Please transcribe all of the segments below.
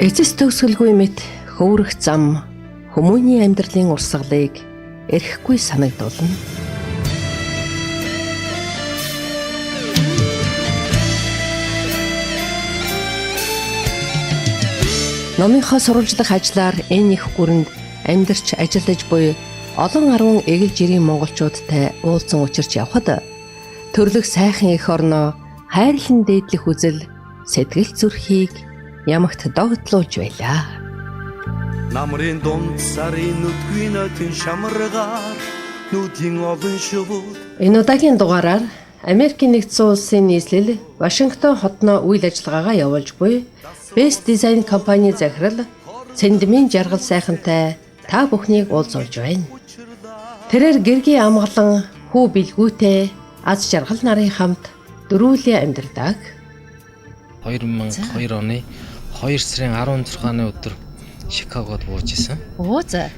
Эцэс төгсгөлгүй мэт хөврөх зам хүмүүний амьдралын урсгалыг эрхгүй санагдуулна. Номынхоо сурвалжлах ажлаар энэ их гүрэнд амьдарч ажиллаж буй олон 10 эгэл жирийн монголчуудтай уулзсан учирч явхад төрлөх сайхан эх орноо хайрлан дээдлэх үзэл сэтгэл зүрхийг ямагт догтлуулж байлаа. Намрын дунд сарын нүдгүй нотын шамаргаар нүдийн олон шувууд. Энэ удаагийн дугаараар Америкийн нэгдсэн улсын нийслэл Вашингтон хотноо үйл ажиллагаагаа явуулж буй Best Design компани захирал Цэндмийн жаргал сайхантай та бүхнийг уулзуулж байна. Тэрээр гэргийн амгалан хүү билгүүтэй аз жаргал нарын хамт дөрвөлээ амьдардаг. 2002 оны 2 сарын 16-ны өдөр Чикагод бууж исэн. За.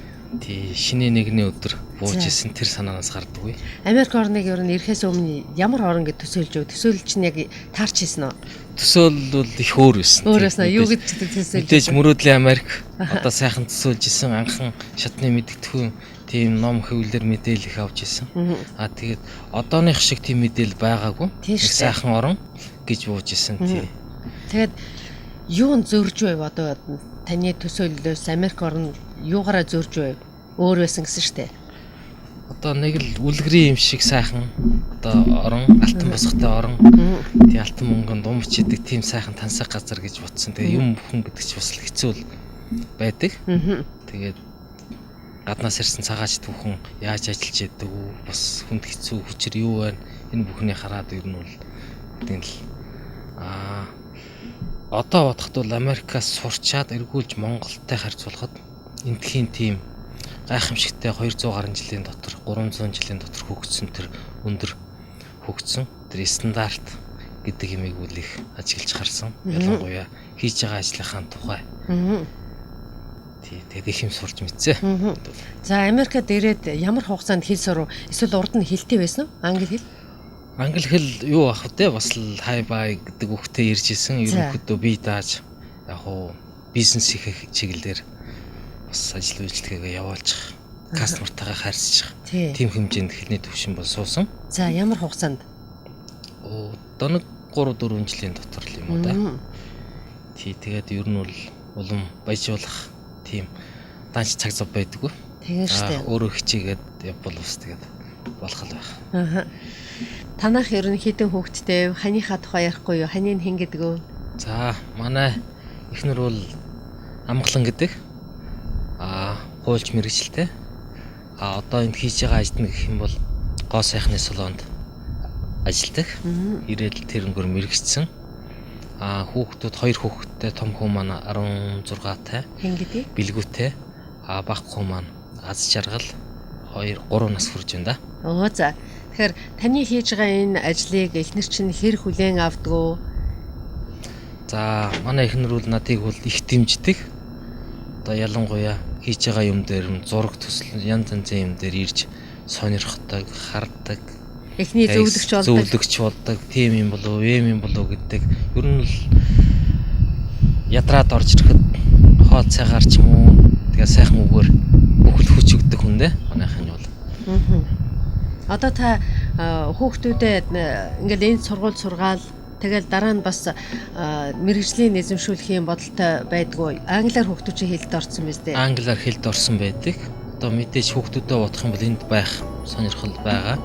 Тий, шинэ нэгний өдөр бууж исэн тэр санаанаас гардаггүй. Америк орныг ер нь ирэхээс өмнө ямар орн гэж төсөөлж чинь яг таарч исэн үү? Төсөөл бол их өөр байсан. Өөрөөс нь юу гэж төсөөлж? Мэдээж мөрөөдлийн Америк одоо сайхан төсөөлж исэн анхан шатны мэдгэдэггүй тийм ном хөвлөр мэдээлэл их авч исэн. Тэгээд одооных шиг тийм мэдээлэл байгаагүй. Сайхан орн гэж бууж исэн тий. Тэгээд юун зөрж байв одоо таны төсөөллөөс Америк орн юугаараа зөрж байв? Өөр байсан гэсэн штэ. Одоо нэг л үлгэрийн юм шиг сайхан одоо орон алтан босготой орон тий алтан мөнгөн думч идэг тийм сайхан тансаг газар гэж бодсон. Тэгээ юм бүхэн гэдэг чи бас л хэцүү байдаг. Тэгээд гаднаас ирсэн цагаач түүхэн яаж ажиллаж яадаг уу бас хүнд хэцүү хүчээр юу байна энэ бүхний хараад ер нь бол тийм л одоо бодоход бол Америкаас сурчаад эргүүлж Монголтой харьцуулахад эндхийн тийм гайхамшигтай 200 гаруй жилийн дотор 300 жилийн дотор хөгжсөн тэр өндөр хөгжсөн тэр стандарт гэдэг юмыг үл их ажиглаж харсан. Ялангуяа хийж байгаа ажлынхаа тухай. Тэгээд их юм сурч мэдсэн. За Америкад ирээд ямар хугацаанд хэл сурав? Эсвэл урд нь хэлтэй байсан уу? Англи хэл? Англи хэл юу ах вэ? Бас л хай бай гэдэг үгтэй ирж исэн. Ерөнхийдөө бие дааж яг уу бизнес хийх чиглэлээр бас ажил үйлчлэгээ явуулчих, кастомертайгаа харьцчих. Тийм хэмжээнд хэлний төвшин бол суусан. За ямар хугацаанд? Одоо нэг 3-4 жилийн дотор л юм уу да. Тэгээд ер нь бол улам баяжуулах тийм данч цаг зав байдаггүй. Тэгээ штэ. Өөрөө хичээгээд явбал бас тэгээд болох л байх. Танах ер нь хэдэн хүүхэдтэй ханыхаа тухай ярихгүй юу? Ханыг хэн гэдэг вэ? За манай эхнэр бол амгалан гэдэг. Хуульч мэргэжилтэй. Одоо энд хийж байгаа ажил нь гэх юм бол гоо сайхны салонд ажилладаг. Ирээд тэрнгөр мэргэжсэн. Хүүхдүүд 2 хүүхэдтэй, том хүү маань 16-тай. Хэн гэдэг? Билгүүтэй. Бага хүү маань аз жаргал 2-3 нас хүрж байна да. За. Тэгэхээр таны хийж байгаа энэ ажлыг эхнэр чинь хэр хүлээн авдаг вэ? За, манай эхнэр бол надыг бол их дэмждэг. Одоо ялангуяа хийж байгаа юм дээр зураг төсөл янз янзын юм дээр ирж сонирхдаг, хардаг. Эхний зөвлөгч болдог. Тийм юм болов, юм болов гэдэг. Ер нь л ядраад орж ирэхэд хоод цагаар ч юм уу тэгээ сайхан үгээр бүхэл хүч өгдөг хүн дээ. Манайхын бол. Одоо та хүүхдүүдэд ингээл энэ сургууль сургаал тэгэл дараа нь бас мэрэгжлийн эзэмшүүлэхийн бодолтой байдгүй. Англиар хүүхдүүд чинь хэлд орсон биз дээ. Англиар хэлд орсон байдаг. Одоо мэдээж хүүхдүүдэд бодох юм бол энд байх сонирхол байгаа.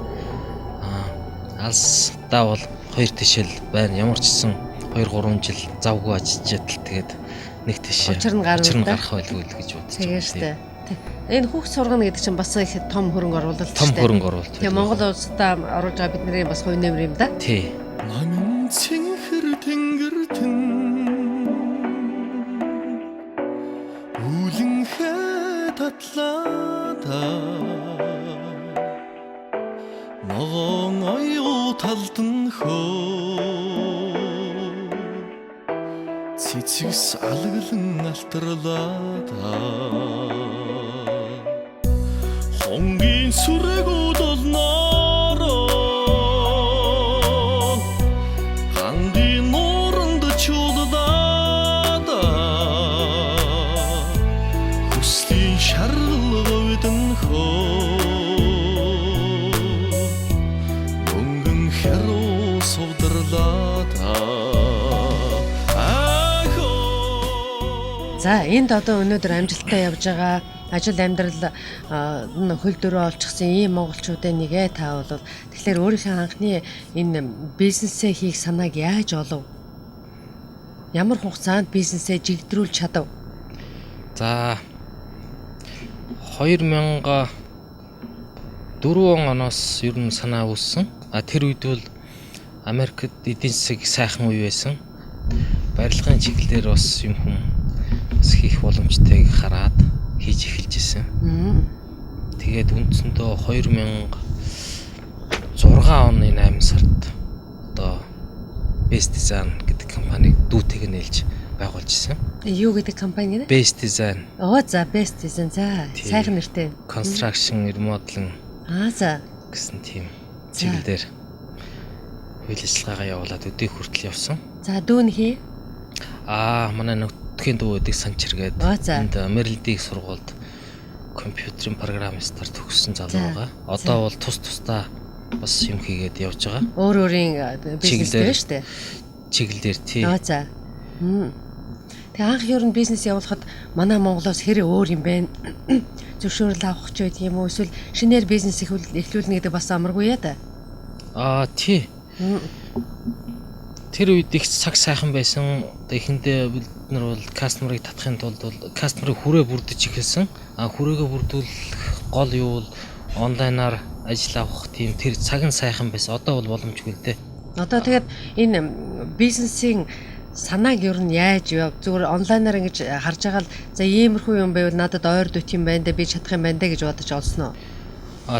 Алсдаа бол 2 тишэл байна. Ямар ч гэсэн 2-3 жил завгүй ажиллаж ядал тэгээд нэг тишээ учир нь гарах байлгүй л гэж бодож байна. Тэгээ штэ. Энэ хүүхд сургана гэдэг чинь бас их том хөрөнгө оруулалт шүү дээ. Том хөрөнгө оруулалт. Тэгээ Монгол улсдаа оруулж байгаа бидний бас хувь нэмэр юм да. Тий. Намын цэнхэр тэнгэртэн үлэнхэ татлаада ногоон оюу талдан хөө цэцгс алгалан алтарлаада хонгийн сүрэгүүд олноороо хангийн нууранд чуулдаа За энд одоо өнөөдөр амжилттай явж байгаа ажил амьдрал хөл дөрөө олчихсан ийм монголчуудын нэгэ та бол тэгэхээр өөрийнхөө анхны энэ бизнесээ хийх санааг яаж олов? Ямар хугацаанд бизнесээ жигдрүүлж чадав? За 2004 оноос ер нь санаа үүссэн. Тэр үед бол Америкт эдийн засаг сайхан үе байсан. Барилгын чиглэлээр бас юм хүм бас хийх боломжтойг хараад хийж эхэлж ирсэн. Тэгээд үндсэндээ 2006 оны 8 сард одоо Best Design гэдэг компаниг дүүтэйг нээлж байгуулж ирсэн. Юу гэдэг компани нэ? Best Design. За Best Design. За сайхан нэртэй. Construction, remodel За гэсэн тийм чиглэлээр үйл ажиллагаагаа явуулаад өдөө хүртэл явсан. За дүүн хий. Манай нутгийн дүү гэдэг санчиргээд энд Мэрлдийн сургуульд компьютерийн программистаар төгссөн залуу байгаа. Одоо бол тусдаа бас юм хийгээд явж байгаа. Өөрийн бизнес дээр шүү дээ. Чиглэлээр тий. За. Тэгээ анх ер нь бизнес явуулахад манай Монголоос хэрэг өөр юм бэ? Зөвшөөрөл авах ч байдаг юм уу? Эсвэл шинээр бизнес эхлүүлнэ гэдэг бас амаргүй яа да? Тий. Тэр үед их цаг сайхан байсан. Эхэндээ бид нар бол кастомерыг татахын тулд кастомерыг хүрээ бүрдэж эхэлсэн. Хүрээгээ бүрдүүлэх гол юу бол онлайнаар ажил авах тийм тэр цаг нь сайхан байсан. Одоо бол боломжгүй л дээ. Одоо тэгээд энэ бизнесийн санааг ер нь яаж яв? Зүгээр онлайнаар ингэж харж байгаа л за иймэрхүү юм байвал надад ойр дут юм байна да би чадах юм байна да гэж бодож олсноо.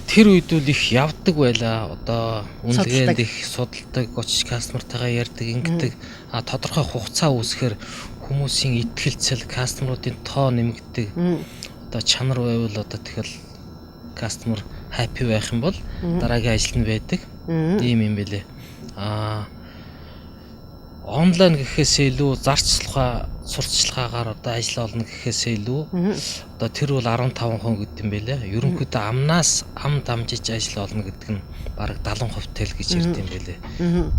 Тэр үед бол их явдаг байлаа. Одоо үнэлгээнд их судалдаг, очиж кастомертайгаа ярьдаг, ингэдэг. Тодорхой хугацаа үүсэхээр хүмүүсийн итгэлцэл, кастомеруудын тоо нэмэгддэг. Одоо чанар байвал одоо тэгэл кастомер happy байх юм бол дараагийн ажил нь байдаг. Ийм юм бэлээ. Онлайн гэхээсээ илүү зарцлага сурталчилгаагаар одоо ажил олно гэхээсээ илүү одоо тэр бол 15% гэдэг юм байлээ. Ерөнхийдөө амнаас ам дамжиж ажил олно гэдэг нь бараг 70% тэл гэж ярьд юм байлээ.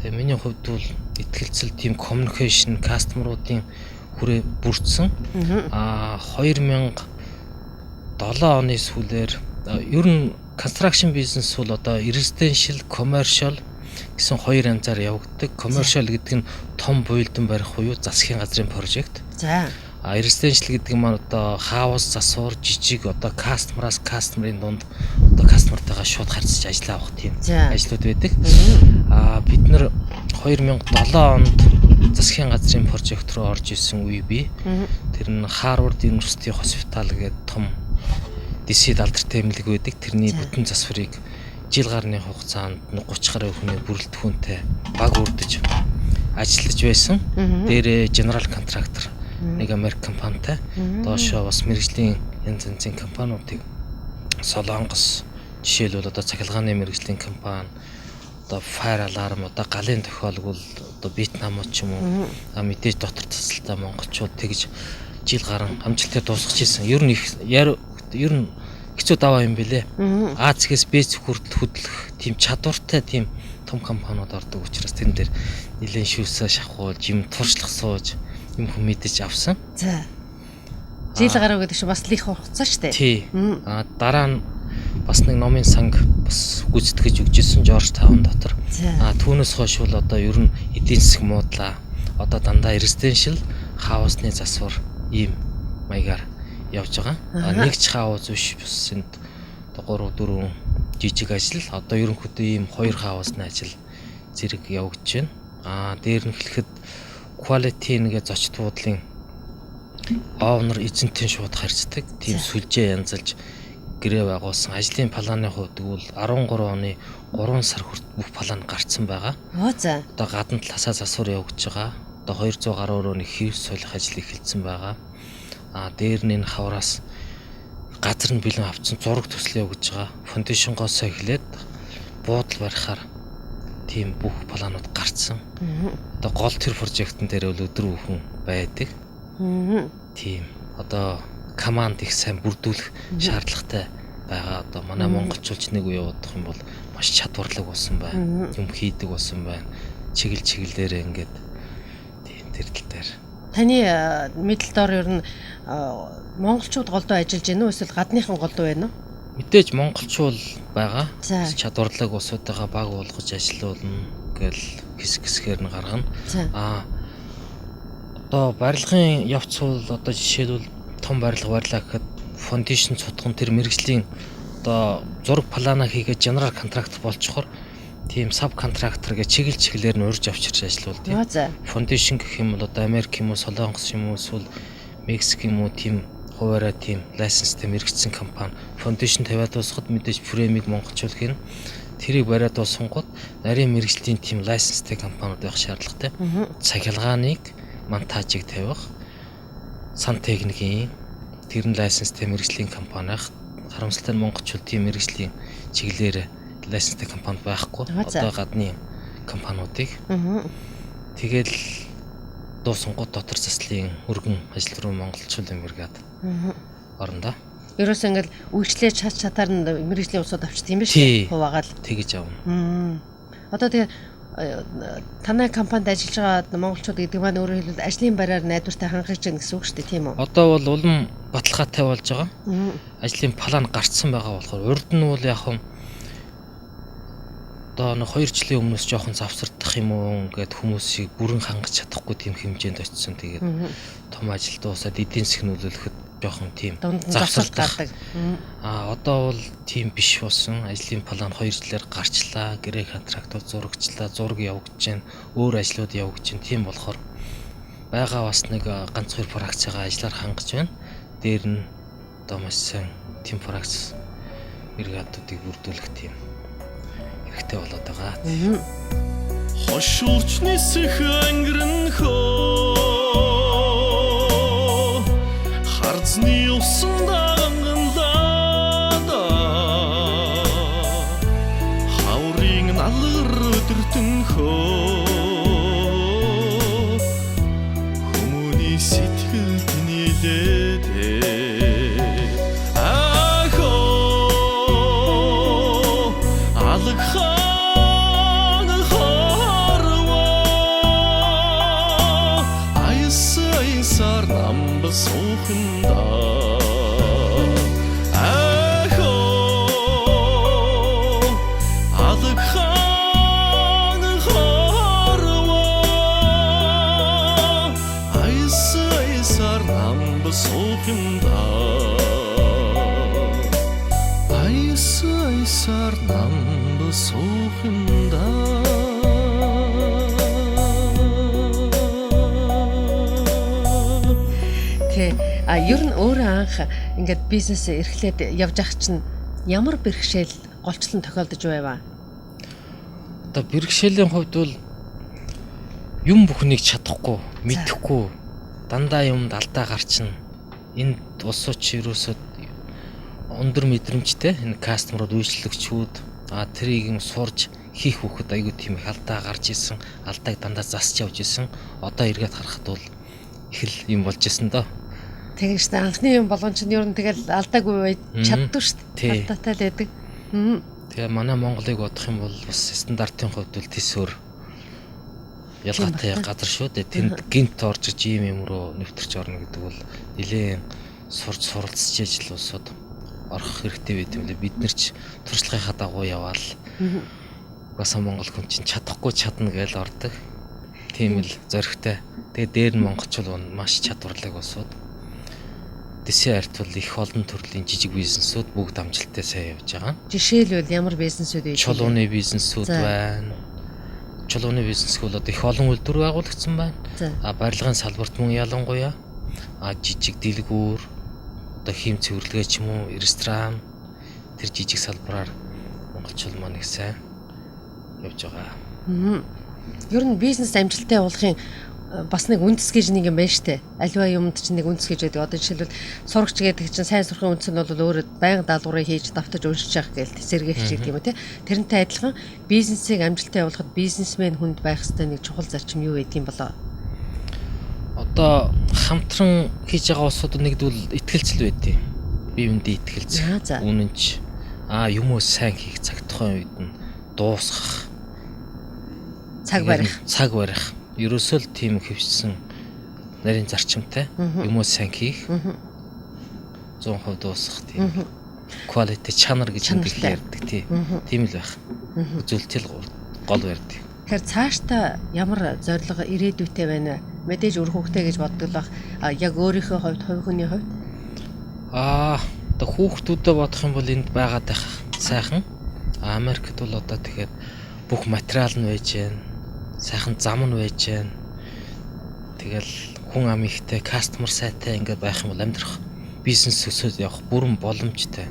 Тэгээ миний хувьд бол итгэлцэл тийм communication кастомеруудын хүрээ бүрдсэн. 2007 оны сүүлээр ер нь construction business бол одоо residential, commercial гэсэн хоёр янзаар явагддаг. Commercial гэдэг нь том буйлдан барих буюу засгийн газрын прожект. За. Residential гэдэг нь одоо хаус засвар жижиг одоо кастомераас кастомерын дунд одоо кастомертайгаа шууд харьцаж ажил авах тийм ажлууд байдаг. Бид нэр 2007 онд засгийн газрын прожект руу орж ирсэн үе бий. Тэр нь Harvard University Hospital гэдэг том дэсид алдартай эмнэлэг байдаг. Тэрний бүтэн засварыг жил гарны хугацаанд 30 гаруй хүний бүрэлдэхүүнтэй баг үрдэж ажиллаж байсан. Дээрээ генерал контрактор нэг Америк компанитай доошоо бас мэргэжлийн янз янзын компаниудыг Солонгос жишээлбэл одоо цахилгааны мэргэжлийн компани одоо Fire Alarm одоо галын тохиолдол одоо Вьетнамууд ч юм уу мэдээж дотор тасалтай монголчууд тэгж жил гарan амжилттай дуусгаж ирсэн. Ер нь хэцүү даваа юм бэлээ. Азиас Б хүртэл хөдлөх тийм чадвартай тийм том компаниуд ордог учраас тэрэн дээр нэлээд шүүсээ шахуулж, юм туршлах сууж, юм хүм мэдэж авсан. За. Жил гаруй гэдэг чинь бас л их хугацаа шүү дээ. Тий. Дараа нь бас нэг номын санг бас гүйцэтгэж өгчээсэн Жорж Таун дотор. Түүнээс хойш бол одоо ер нь эдийн засаг муудлаа. Одоо дандаа residential хаусны засвар ийм маягаар явж байгаа. Нэг ч хаус биш бас энд одоо 3 4 жижиг ажил одоо ерөнхийдөө ийм 2 хаусны ажил зэрэг явагдаж байна. Дээр нь хэлэхэд quality нэгэ зочд буудлын оонор эзэнтэй шууд харьцдаг. Тийм сүлжээ янзалж гэрээ байгуулсан. Ажлын планы хувьд бол 13 оны 3 сар хүртэл бүх план гарцсан байгаа. За. Одоо гадна талаасаа засвар явагдаж байгаа. Одоо 200 гаруй өрөөний хэв солих ажил эхэлсэн байгаа. Дээр нь энэ хавраас газар нь бэлэн авцсан зураг төсөл явагдаж байгаа. Фондейшнгоос эхлээд буудал барихаар тийм бүх планууд гарцсан. Одоо гол тэр прожектын дээр бол өдөр бүхэн байдаг. Тийм. Одоо команд их сайн бүрдүүлэх шаардлагатай байгаа. Одоо манай монголчууд нэг үе явуудах юм бол маш чадварлаг болсон байна. Юм хийдэг болсон байна. Чиглэлээр ингээд тийм тэр тал дээр Таны мэдлэл дор ер нь монголчууд голдуу ажиллаж байна уу эсвэл гадныхан голдуу байна уу? Мэдээж монголчууд байгаа. За. Чадварлаг улсуудаа баг болгож ажиллуулна гэл хэсгээр нь гаргана. За. Одоо барилгын явц бол одоо жишээлбэл том барилга барьлаа гэхэд фондашн цутган тэр мэрэгжлийн одоо зураг плана хийгээд генерал контрактор болчихоор тийм саб контрактор гэж чиглэлээр нь урьж авчирч ажиллаулдаг. За. Фондашн гэх юм бол одоо Америк юм уу, Солонгос юм уу, эсвэл Мексик юм уу тийм хуваараа тийм лайсенстэй мэрэгчсэн компани фондашн тавиад дуусахад мэдээж фреймийг монголчуулах нь тэрийг бариад дуусангууд нарийн мэрэгжлийн тийм лайсенстэй компаниуд байх шаардлагатай. Цахилгааныг монтажийг тавих сантехникийн тэр нь лайсенстэй мэрэгжлийн компани байх. Харамсалтай нь монголчууд тийм мэрэгжлийн чиглэлээр лайсенстэй компани байхгүй. Одоо гадны компаниудыг. Тэгэл дуусангууд дотор заслын өргөн ажил руу монголчууд юмргаад орондоо. Ерөөс ингээл үйлчлээ чатаар нь мэрэгжлийн усууд авчт юм биш үү? Хуваагаал тэгэж авна. Одоо тэгээ танай компанид ажиллаж байгаа монголчууд гэдэг маань өөрөөр хэлбэл ажлын байраар найдвартай хангаж байна гэсэн үг шүү дээ, тийм үү? Одоо бол улам баталгаатай болж байгаа. Ажлын план гарцсан байгаа болохоор урд нь бол яг хөө одоо 2 жилийн өмнөөс жоохон завсардах юм уу гэд хүмүүсийг бүрэн хангаж чадахгүй тийм хэмжээнд очсон. Тэгээд том ажил дуусаад эдийн засгийн нөлөөлөхөд жоохон тийм завсардаг. Одоо бол тийм биш болсон. Ажлын план 2 жилээр гарчлаа. Гэрээ контрактууд зурагчлаа. Зураг явагдаж байна. Өөр ажлууд явагдаж байна. Тийм болохоор байгаа бас нэг ганц хоёр фракцаагаа ажиллаар хангаж байна. Дээр нь одоо маш сайн тийм фракц бригадуудыг бүрдүүлэх тийм хэрэгтэй болоод байгаа. Хошуурч нисэх ангирн хөө Харцны усан дагнлада Хаврын налгар өдөртөн хөө Хүмүүний сэтгэлд нийлээд суухында ахоо алг хаан харва айсар намб суухында айсар намб суухында Ер нь өөрөө анх ингээд бизнес эрхлээд явж ах чинь ямар бэрхшээл голчлон тохиолдож байваа? Одоо бэрхшээлийн хувьд бол юм бүхнийг чадахгүй, мэдэхгүй, дандаа юмд алдаа гарчна. Энд улсууч ерөөсөд өндөр мэдрэмжтэй энэ кастомерууд үйлчлэгчүүд тэрийг сурж хийх хөхөд айгүй тийм их алдаа гарч исэн, алдааг дандаа засч явж исэн. Одоо эргээд харахад бол их л юм болж исэн доо. Тэгэж анхны юм болгон чинь ер нь тэгэл алдаагүй чаддгүй шүү дээ. Алдаатай л байдаг. Тэгээ манай Монголыг бодох юм бол бас стандартын хувьд бол төсөөр ялгаатай газар шүү дээ. Тэнд гинт орж иж юм руу нэвтэрч орно гэдэг бол нэлээд сурч суралцж ажил усууд орох хэрэгтэй байт юм лээ. Бид нар ч туршлагынхаа дагуу яваал. Угаасаа Монгол хүн чинь чадахгүй чадна гэж ордог. Тийм л зоригтой. Тэгээ дээр нь монголчууд маш чадварлаг усууд. Дэсийн арт бол их олон төрлийн жижиг бизнесүүд бүгд амжилттай сайн явж байгаа. Жишээлбэл ямар бизнесүүд вэ? Чулууны бизнесүүд байна. Чулууны бизнес бол одоо их олон үйлдвэр байгуулагдсан байна. Барилгын салбарт мөн ялангуяа жижиг дэлгүүр, одоо хийм цэвэрлэгээ ч юм уу, ресторан тэр жижиг салбараар монголчууд маань их сайн явж байгаа. Ер нь бизнес амжилттай болохын бас нэг үндэс гэж нэг юм байна штэ. Аливаа юмд чинь нэг үндэс гэж байдаг. Одоо жишээлбэл сурагч гэдэг чинь сайн сурахын үндэс нь бол өөрөө байнга даалгавраа хийж давтаж уншиж явах гээл сэргээгч гэдэг юм уу те. Тэрнтэй адилхан бизнесийг амжилттай явуулахад бизнесмен хүнд байх ёстой нэг чухал зарчим юу гэдэг юм болоо? Одоо хамтран хийж байгаа улсууд нэгдвэл итгэлцэл байдیں۔ Бие биендээ итгэлц. Үнэнч юм уу сайн хийх цаг тухайн үед нь дуусгах. Цаг барих. Ерөөсөө л тийм хөвчсөн нарийн зарчимтай юмуус сайн хийх 100% дуусах тийм quality чанар гэж ярьдаг тийм л байх. Үзүүлэлт гол барьдаг. Тэгэхээр цаашдаа ямар зорилго ирээдүйтэй байна вэ? Мэдээж үр хөвгтэй гэж боддог л бах. Яг өөрийнхөө хувьд, хувь хүний хувьд одоо хүүхдүүдэд бодох юм бол энд байгаад байх сайхан. Америкт бол одоо тэгээд бүх материал нь байж гэн, сайхан зам нь байж гэн. Тэгэл хүн ам ихтэй, кастомер сайтай ингээд байх юм бол амьдрах, бизнес өсөж явах бүрэн боломжтой.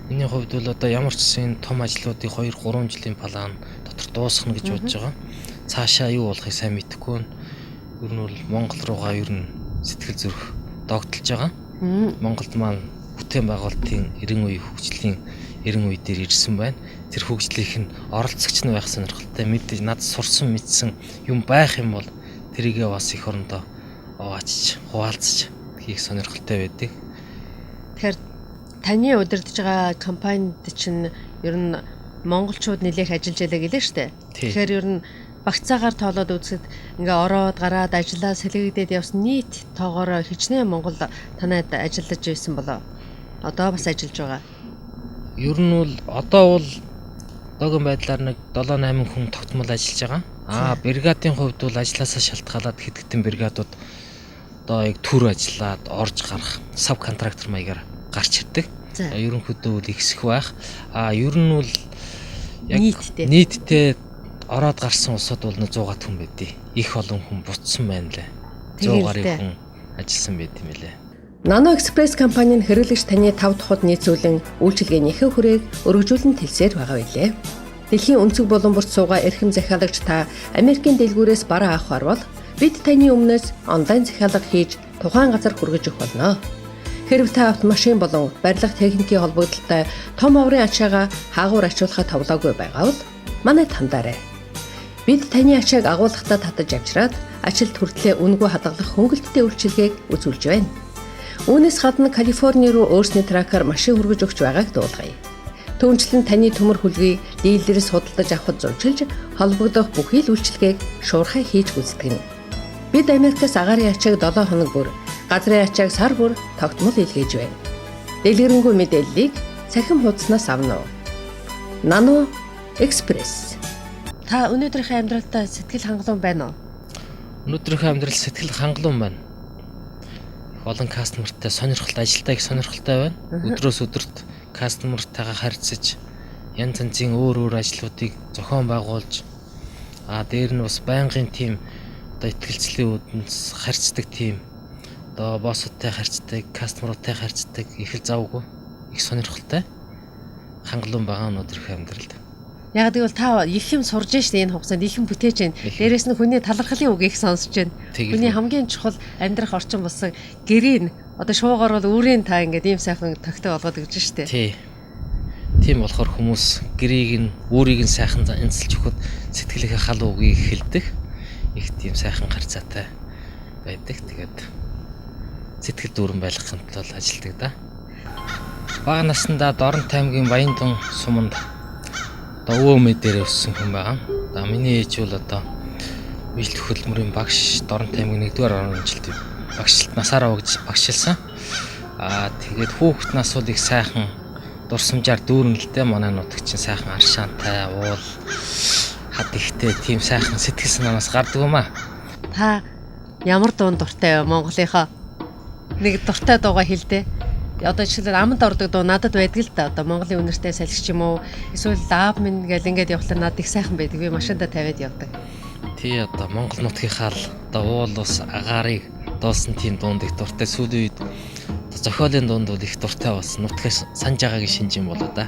Миний хувьд бол одоо ямар ч гэсэн том ажлуудыг 2-3 жилийн план дотор дуусгах гэж бодож байгаа. Цаашаа юу болохыг сайн мэдэхгүй байна. Ер нь бол Монгол руугаа ер нь сэтгэл зүрх догдолж байгаа. Монголд маань бүтээн байгуулалтын 90 үе хөгжлийн 90 үе дээр ирсэн байна. Тэр хөгжлийнх нь оролцогч нь байх сонирхолтой. Мэдээж над сурсан мэдсэн юм байх юм бол тэрийгээ бас их орондоо оваачж, хуваалцаж хийх сонирхолтой байдаг. Тэгэхээр таны удирдах байгаа компанид чинь ер нь монголчууд нэлээх ажиллаж байлаа гэлээ штэ. Тэгэхээр ер нь багцаагаар тоолоод үзэхэд ингээ ороод гараад ажиллаа сэлгэгдээд явсан нийт тоогоор хичнээн Монгол танад ажиллаж байсан болоо. Одоо бас ажиллаж байгаа. Ер нь бол одоо бол одоогийн байдлаар нэг 7-8 хүн тогтмол ажиллаж байгаа. Бригадын хувьд бол ажилласаа шалтгаалаад хэд хэдэн бригадууд одоо яг төр ажиллаад орж гарах саб контрактор маягаар гарч ирдэг. Ерөнхийдөө бол ихсэх байх. Ер нь бол яг нийтдээ ороод гарсан улсууд бол 100 хүн байдیں۔ Их олон хүн буцсан байна лээ. 100 гаруй хүн ажилласан байт юм лээ. Nano Express компанийн хэрэглэгч таны 5 дахуд нийцүүлэн үйлчилгээнийхээ хүрээг өргөжүүлэн тэлсээр байгаа билээ. Дэлхийн өнцөг булан бүрт суугаа эрхэм захиалагч та Америкийн дэлгүүрээс бараа авахар бол бид таны өмнөөс онлайн захиалга хийж тухайн газар хүргэж өгөх болно. Хэрв та автомашин болон барилга техникийн холбогдлолтой том оврын ачаагаа хаагуур ачуулахад товлоогүй байгаа бол манайд хандаарай. Бид таны ачааг агуулгахдаа татаж авчираад ажилд хүртлээр үнэгүй хадгалах хөнгөлөлттэй үйлчилгээг үзүүлж байна. Үүнээс гадна Калифорни руу өөрсний тракаар машин хүргэж өгч байгааг дуулгая. Түүнчлэн таны төмөр хөлгийг дилерээс худалдаж авахд зурчилж холбогдох бүхий л үйлчилгээг шуурхай хийж гүйцэтгэнэ. Бид Америкаас агаарын ачааг 7 хоног бүр, газрын ачааг сар бүр тогтмол илгээж байна. Дэлгэрэнгүй мэдээллийг цахим хуудаснаас авна уу. Nano Express. Та өнөөдрийнхээ амьдралдаа сэтгэл хангалуун байна уу? Өнөөдрийнхээ амьдрал сэтгэл хангалуун байна. Олон кастомертай сонирхолтой ажилдаа их сонирхолтой байна. Өдрөөс өдөрт кастомертайгаа харьцаж янз янзын өөр ажлуудыг зохион байгуулж дээр нь бас байнгын тим одоо ихтгэлцлийн үднэс харьцдаг тим одоо боссуудтай харьцдаг, кастомеруудтай харьцдаг их л завгүй их сонирхолтой хангалуун байгаа өнөөдрийнхээ амьдралд. Яг гэвэл та их юм сурж штэ энэ хугацаанд их юм бүтээж байна. Дээрээс нь хүний талархлын үгийг сонсож байна. Хүний хамгийн чухал амьдрах орчин болсон гэрийн одоо шуугаар бол үрийн та ингээд ийм сайхан тогтоо болгоод өгч штэ. Тийм болохоор хүмүүс гэрийг нь өөрийг нь сайхан энцэлж өгөхөд сэтгэлийнхээ хал үгийг хэлдэг. Их тийм сайхан харьцаатай байдаг. Тэгээд сэтгэл дүүрэн байлгахын тулд ажилладаг да. Бага наснда Дорнот аймгийн Баянтан суманд одоо өвөө дээр өссөн хүн байгаа. Одоо миний ээж бол одоо bijлэх хөдөлмөрийн багш Дорнот аймгийн 1-р орон жилд багшлалт насаараа багшилсан. Тэгээд хүүхэд нас бол их сайхан дурсамжаар дүүрэнэлтэй манай нутагчин сайхан аршаантай уул хад ихтэй тийм сайхан сэтгэл санаанаас гардаг юм аа. Та ямар дуун дуртай вэ Монголынхоо? Нэг дуртай дуугаа хэлдэ. Одоо жишээлбэл аманд ордог дуу надад байдаг л да. Одоо Монголын үнэртэй салхич юм уу? Эсвэл аав минь гэл ингээд явхлаар надад их сайхан байдаг. Би машиндаа тавиад явдаг. Тий одоо Монгол нутгийнхаа л одоо уул ус агаарыг дуулсан тийм дуунд их дуртай. Сүүлийн үед зохиолын дунд бол их дуртай болсон. Нутгаас санаж байгаагийн шинж юм болоо да.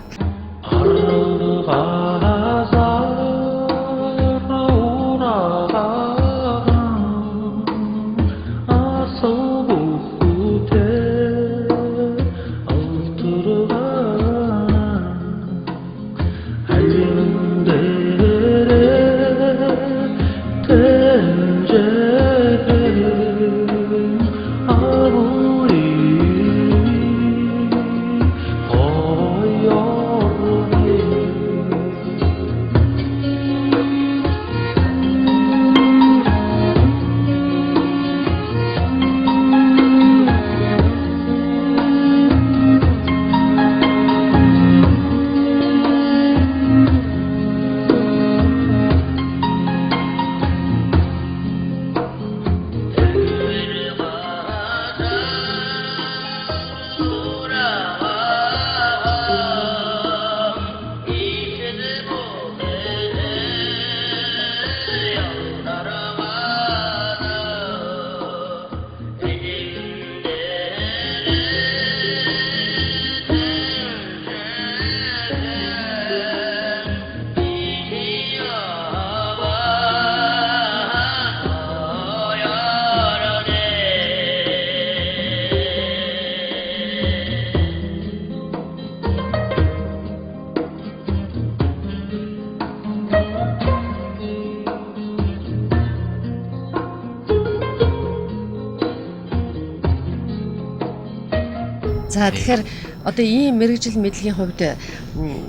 За тэгэхээр одоо ийм мэрэгжил мэдлэгийн хувьд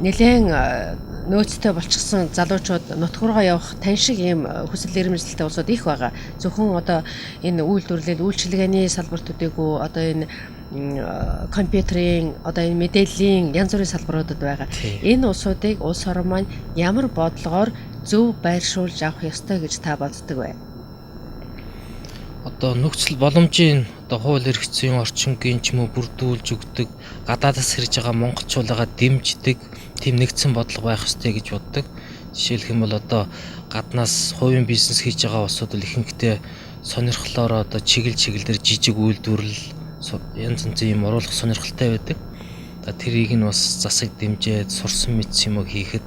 нэлээд нөөцтэй болчихсон залуучууд нутг руугаа явах тань шиг ийм хүсэл эрмэлзэлтэй улсууд их байгаа. Зөвхөн одоо энэ үйлдвэрлэл, үйлчилгээний салбартуудыг одоо энэ компьютерийн одоо энэ мэдээллийн янз бүрийн салбаруудад байгаа. Энэ улсуудыг улс орон маань ямар бодлогоор зөв байршуулж авах ёстой гэж та боддог вэ? Одоо нөхцөл боломжийн одоо хууль эрх зүйн орчингийн ч юм уу бүрдүүлж өгдөг, гадаадас хэрж байгаа монголчуудаа дэмждэг тийм нэгдсэн бодлого байх ёстой гэж боддог. Жишээлх юм бол одоо гаднаас хувийн бизнес хийж байгаа улсууд л ихэнхдээ сонирхлоор одоо чиглэлээр жижиг үйлдвэрлэл янз янзын юм оруулах сонирхолтой байдаг. Тэрийг нь бас засаг дэмжээд сурсан мэдсэн юм хийхэд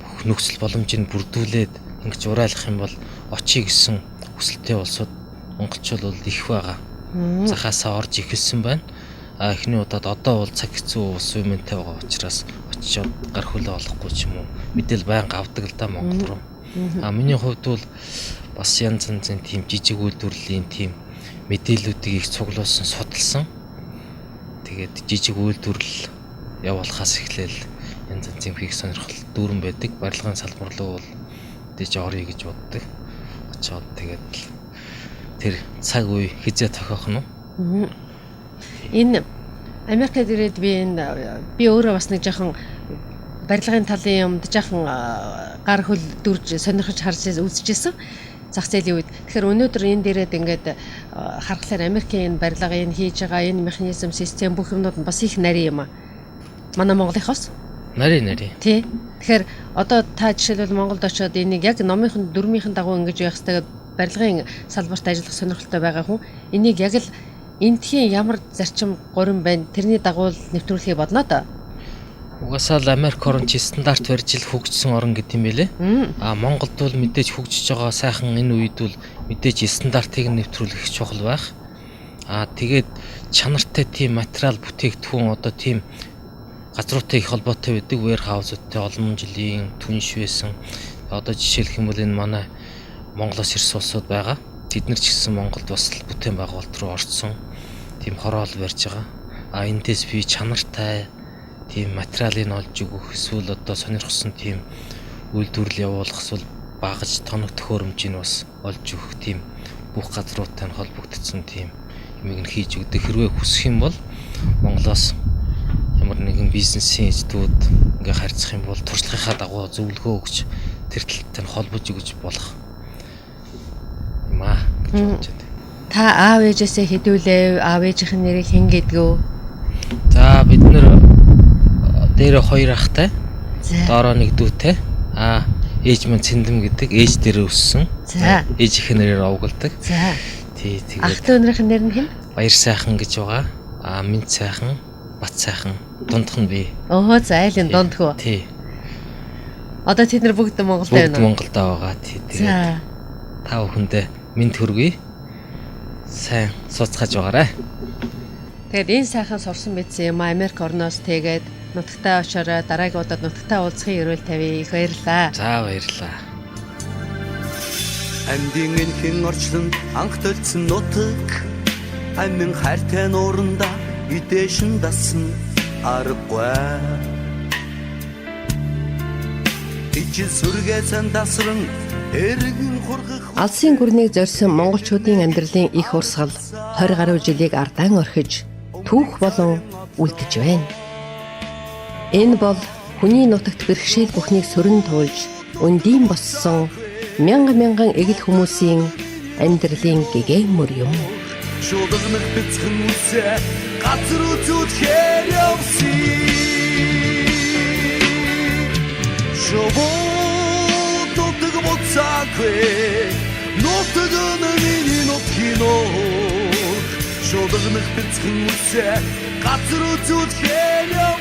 бүх нөхцөл боломжийг бүрдүүлээд ингэж урайлах юм бол очие гэсэн хүсэлтэй улсууд монголчууд бол их байгаа. Захаасаа орж ихэлсэн байна. Эхний удаад одоо бол цаг хэцүү ус үеийнтэй байгаа учраас очиод гар хөлөө олохгүй ч юм уу мэдээл байнга авдаг л да Монгол руу. Миний хувьд бол бас янз янзын тийм жижиг үйлдвэрлэлийн тийм мэдээллүүдийг их цуглуулсан, судалсан. Тэгээд жижиг үйлдвэрлэл явуулахаас эхлээл янз янзын хийх сонирхол дүүрэн байдаг. Барилгын салбар руу бол дэж орё гэж боддог. Очоод тэгээд тэр цаг үе хизээ тохиох нь. Энэ Америкт ирээд би өөрөө бас нэг жоохон барилгын талын юмд жоохон гар хөл дүрж сонирхож харж үзчихсэн. Зах зээлийн үед. Тэгэхээр өнөөдөр энэ дээрээ ингээд харахаар Америкийн барилгын хийж байгаа энэ механизм, систем бүх юмнууд нь бас их нарийн юм аа. Манай Монголынхоос нарийн. Тий. Тэгэхээр одоо та жишээлбэл Монголд очиод энийг яг номынхон дөрмийнхэн дагуу ингэж явах хэрэгтэй барилгын салбарт ажиллах сонирхолтой байгаа хүн энийг яг л эндхийн ямар зарчим гурван байна тэрний дагуу нэвтрүүлэхийг бодно доо. Угаасаа л Америк орн ч стандарт барьж ил хөгжсөн орн гэдэг юм байлээ. Монголд бол мэдээж хөгжиж байгаа сайхан энэ үед бол мэдээж стандартыг нэвтрүүлэх чухал байх. Тэгээд чанартай тийм материал бүтээгдэхүүн одоо тийм газруутай их холбоотой байдаг warehouse-уудтай олон жилийн түнш байсан. Одоо жишээлх юм бол энэ манай Монголоос ирсэн улсууд байгаа. Тэд нар ч гэсэн Монголд бас бүтээн байгуулалт руу орсон. Тийм хороол барьж байгаа. Энэс би чанартай тийм материалыг олж өгөх эсвэл одоо сонирхсан тийм үйлдвэрлэл явуулах эсвэл багаж тоног төхөөрөмжийг бас олж өгөх тийм бүх газруудтай холбогдсон тийм юмыг нь хийж өгдөг. Хэрвээ хүсэх юм бол Монголоос ямар нэгэн бизнесийн эждүүд ингээ харьцах юм бол туршлагынхаа дагуу зөвлөгөө өгч тэр талтай холбож өгч болох юм аа гэж бодож байна. Та аав ээжээсээ хэдүүлээ, аав ээжийнх нь нэрийг хэн гэдгүү? За бид нэр дээр хоёр ахтай. Доороо нэг дүүтэй. Ээж маань Цэндэм гэдэг ээж дээр өссөн. За. Ээжийнх нэрээр овголдог. За. Тий тэгээд ахтай өнрийнх нь нэр нь хэн? Баяр сайхан гэж байгаа. Минь сайхан, Бат сайхан, дундх нь би. Өөхөө зайлын дундхүү. Тий. Одоо тэд нар бүгд Монголд байна уу? Бүгд Монголд байгаа. Тий тэгээд та бүхэндээ мэд хүргэе. Сайн суцгааж байгаарай. Тэгээд энэ сайхан сурсан мэдсэн юм Америк орноос тэгээд нутагтаа очороо дараагийн удаад нутагтаа уулзахын өрөөл тавья. Их баярлалаа. За баярлалаа. Амьдын энхэн орчлон анх төлцсөн нутаг амин хайртай нууранда идэшин дасан аргагүй. Ичил сүргээ сан дасран эргэн хургах Алсын гүрнийг зорьсон монголчуудын амьдралын их урсгал 20 гаруй жилийг ардaan орхиж түүх болон үлдэж байна. Энэ бол хүний нутагт бэрхшээл бүхнийг сөрөн туулж өндийн боссон мянган эгэл хүмүүсийн амьдралын гэгээмөр юм. шударнах бяцхан үсэ газар үзүүлэхээр явсан. Шовотог моцаагүй нутаг миний нутгиноо шударнах бяцхан үсэ газар үзүүлэхээр